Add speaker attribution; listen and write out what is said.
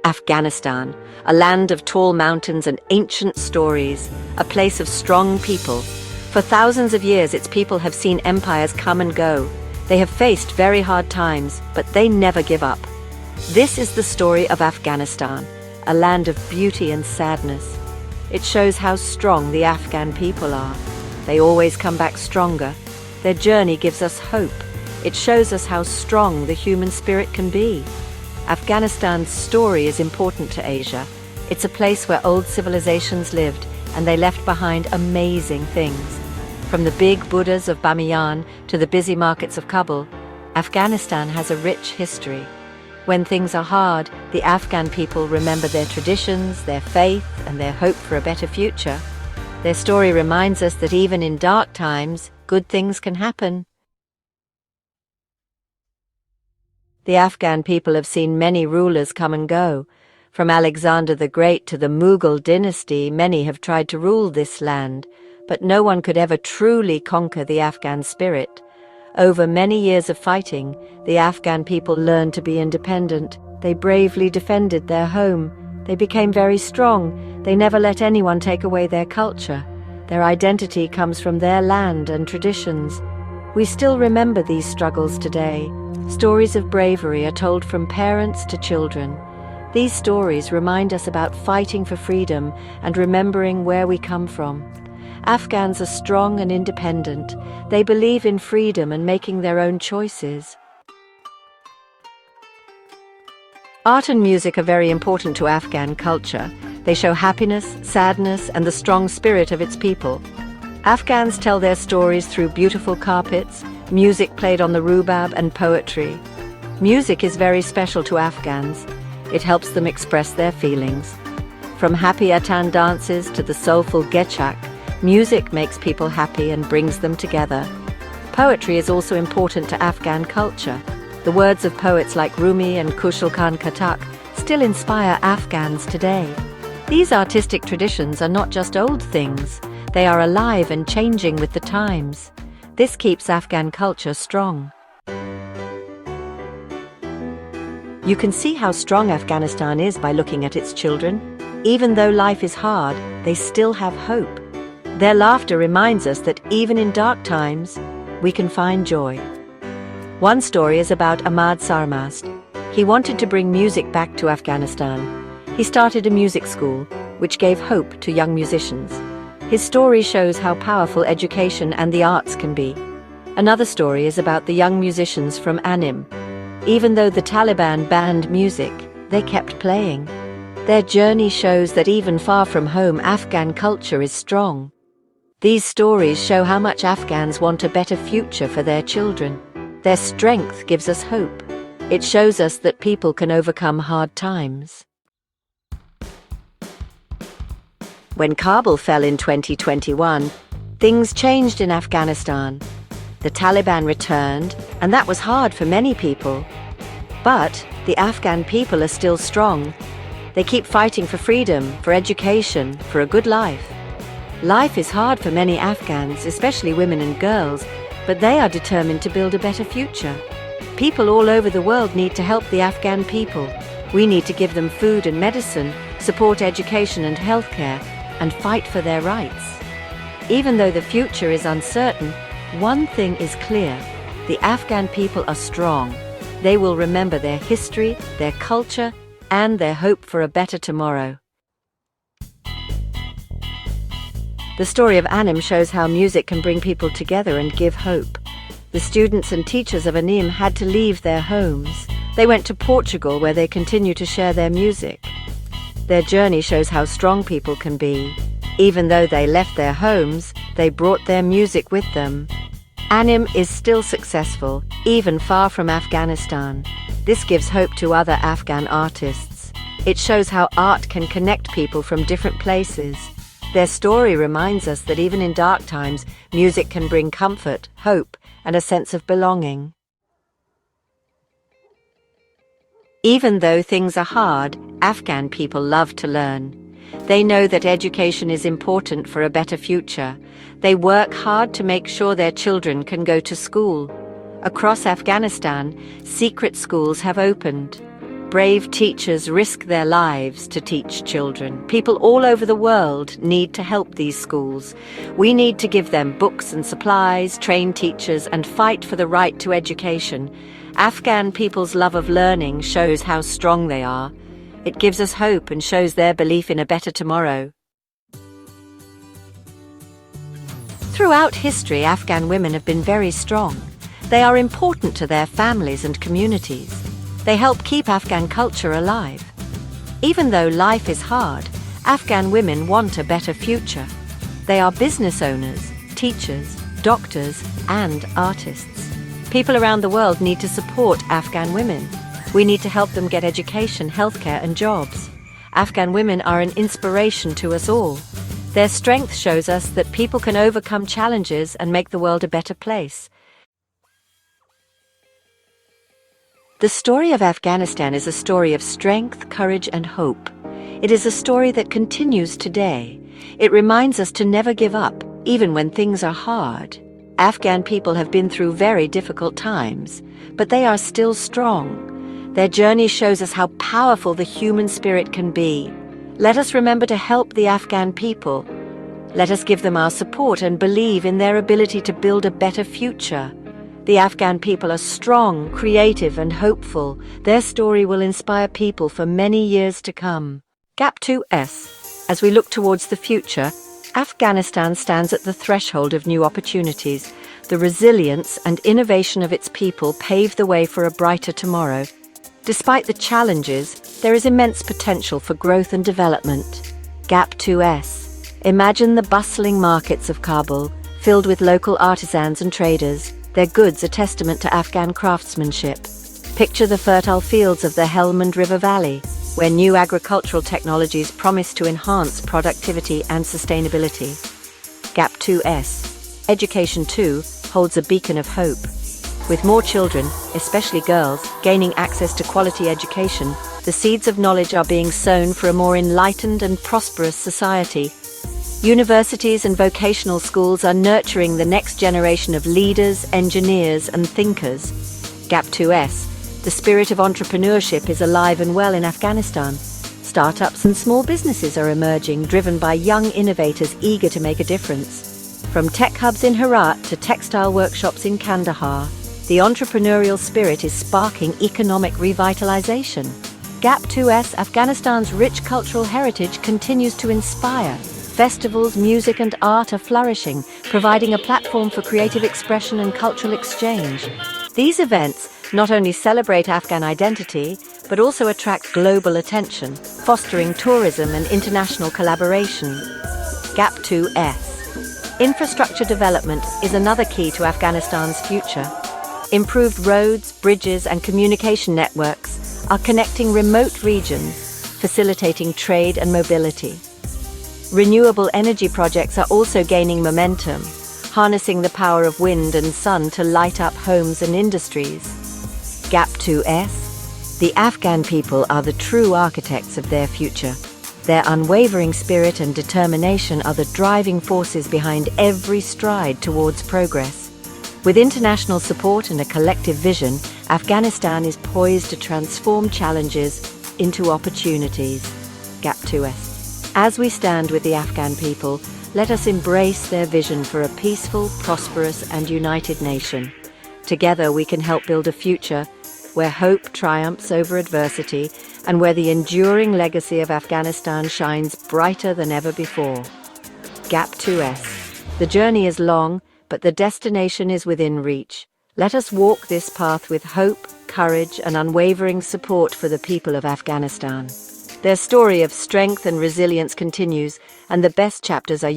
Speaker 1: Afghanistan, a land of tall mountains and ancient stories, a place of strong people. For thousands of years, its people have seen empires come and go. They have faced very hard times, but they never give up. This is the story of Afghanistan, a land of beauty and sadness. It shows how strong the Afghan people are. They always come back stronger. Their journey gives us hope. It shows us how strong the human spirit can be. Afghanistan's story is important to Asia. It's a place where old civilizations lived, and they left behind amazing things. From the big Buddhas of Bamiyan to the busy markets of Kabul, Afghanistan has a rich history. When things are hard, the Afghan people remember their traditions, their faith, and their hope for a better future. Their story reminds us that even in dark times, good things can happen. The Afghan people have seen many rulers come and go. From Alexander the Great to the Mughal dynasty, many have tried to rule this land, but no one could ever truly conquer the Afghan spirit. Over many years of fighting, the Afghan people learned to be independent. They bravely defended their home. They became very strong. They never let anyone take away their culture. Their identity comes from their land and traditions. We still remember these struggles today. Stories of bravery are told from parents to children. These stories remind us about fighting for freedom and remembering where we come from. Afghans are strong and independent. They believe in freedom and making their own choices. Art and music are very important to Afghan culture. They show happiness, sadness, and the strong spirit of its people. Afghans tell their stories through beautiful carpets, music played on the rubab, and poetry. Music is very special to Afghans. It helps them express their feelings. From happy atan dances to the soulful gechak, music makes people happy and brings them together. Poetry is also important to Afghan culture. The words of poets like Rumi and Kushal Khan Khattak still inspire Afghans today. These artistic traditions are not just old things. They are alive and changing with the times. This keeps Afghan culture strong. You can see how strong Afghanistan is by looking at its children. Even though life is hard, they still have hope. Their laughter reminds us that even in dark times, we can find joy. One story is about Ahmad Sarmast. He wanted to bring music back to Afghanistan. He started a music school, which gave hope to young musicians. His story shows how powerful education and the arts can be. Another story is about the young musicians from ANIM. Even though the Taliban banned music, they kept playing. Their journey shows that even far from home, Afghan culture is strong. These stories show how much Afghans want a better future for their children. Their strength gives us hope. It shows us that people can overcome hard times. When Kabul fell in 2021, things changed in Afghanistan. The Taliban returned, and that was hard for many people. But the Afghan people are still strong. They keep fighting for freedom, for education, for a good life. Life is hard for many Afghans, especially women and girls, but they are determined to build a better future. People all over the world need to help the Afghan people. We need to give them food and medicine, support education and healthcare, and fight for their rights. Even though the future is uncertain, one thing is clear: the Afghan people are strong. They will remember their history, their culture, and their hope for a better tomorrow. The story of ANIM shows how music can bring people together and give hope. The students and teachers of ANIM had to leave their homes. They went to Portugal, where they continue to share their music. Their journey shows how strong people can be. Even though they left their homes, they brought their music with them. ANIM is still successful, even far from Afghanistan. This gives hope to other Afghan artists. It shows how art can connect people from different places. Their story reminds us that even in dark times, music can bring comfort, hope, and a sense of belonging. Even though things are hard, Afghan people love to learn. They know that education is important for a better future. They work hard to make sure their children can go to school. Across Afghanistan, secret schools have opened. Brave teachers risk their lives to teach children. People all over the world need to help these schools. We need to give them books and supplies, train teachers, and fight for the right to education. Afghan people's love of learning shows how strong they are. It gives us hope and shows their belief in a better tomorrow. Throughout history, Afghan women have been very strong. They are important to their families and communities. They help keep Afghan culture alive. Even though life is hard, Afghan women want a better future. They are business owners, teachers, doctors, and artists. People around the world need to support Afghan women. We need to help them get education, healthcare, and jobs. Afghan women are an inspiration to us all. Their strength shows us that people can overcome challenges and make the world a better place. The story of Afghanistan is a story of strength, courage, and hope. It is a story that continues today. It reminds us to never give up, even when things are hard. Afghan people have been through very difficult times, but they are still strong. Their journey shows us how powerful the human spirit can be. Let us remember to help the Afghan people. Let us give them our support and believe in their ability to build a better future. The Afghan people are strong, creative, and hopeful. Their story will inspire people for many years to come. Gap 2S. As we look towards the future, Afghanistan stands at the threshold of new opportunities. The resilience and innovation of its people pave the way for a brighter tomorrow. Despite the challenges, there is immense potential for growth and development. Gap 2S. Imagine the bustling markets of Kabul, filled with local artisans and traders. Their goods a testament to Afghan craftsmanship. Picture the fertile fields of the Helmand River Valley, where new agricultural technologies promise to enhance productivity and sustainability. Gap 2S. Education too holds a beacon of hope. With more children, especially girls, gaining access to quality education, the seeds of knowledge are being sown for a more enlightened and prosperous society. Universities and vocational schools are nurturing the next generation of leaders, engineers, and thinkers. Gap 2S. The spirit of entrepreneurship is alive and well in Afghanistan. Startups and small businesses are emerging, driven by young innovators eager to make a difference. From tech hubs in Herat to textile workshops in Kandahar, the entrepreneurial spirit is sparking economic revitalization. Gap 2S. Afghanistan's rich cultural heritage continues to inspire. Festivals, music, and art are flourishing, providing a platform for creative expression and cultural exchange. These events not only celebrate Afghan identity, but also attract global attention, fostering tourism and international collaboration. Gap 2S. Infrastructure development is another key to Afghanistan's future. Improved roads, bridges, and communication networks are connecting remote regions, facilitating trade and mobility. Renewable energy projects are also gaining momentum, harnessing the power of wind and sun to light up homes and industries. Gap 2S. The Afghan people are the true architects of their future. Their unwavering spirit and determination are the driving forces behind every stride towards progress. With international support and a collective vision, Afghanistan is poised to transform challenges into opportunities. Gap 2S. As we stand with the Afghan people, let us embrace their vision for a peaceful, prosperous, and united nation. Together we can help build a future where hope triumphs over adversity and where the enduring legacy of Afghanistan shines brighter than ever before. Gap 2S. The journey is long, but the destination is within reach. Let us walk this path with hope, courage, and unwavering support for the people of Afghanistan. Their story of strength and resilience continues, and the best chapters are yet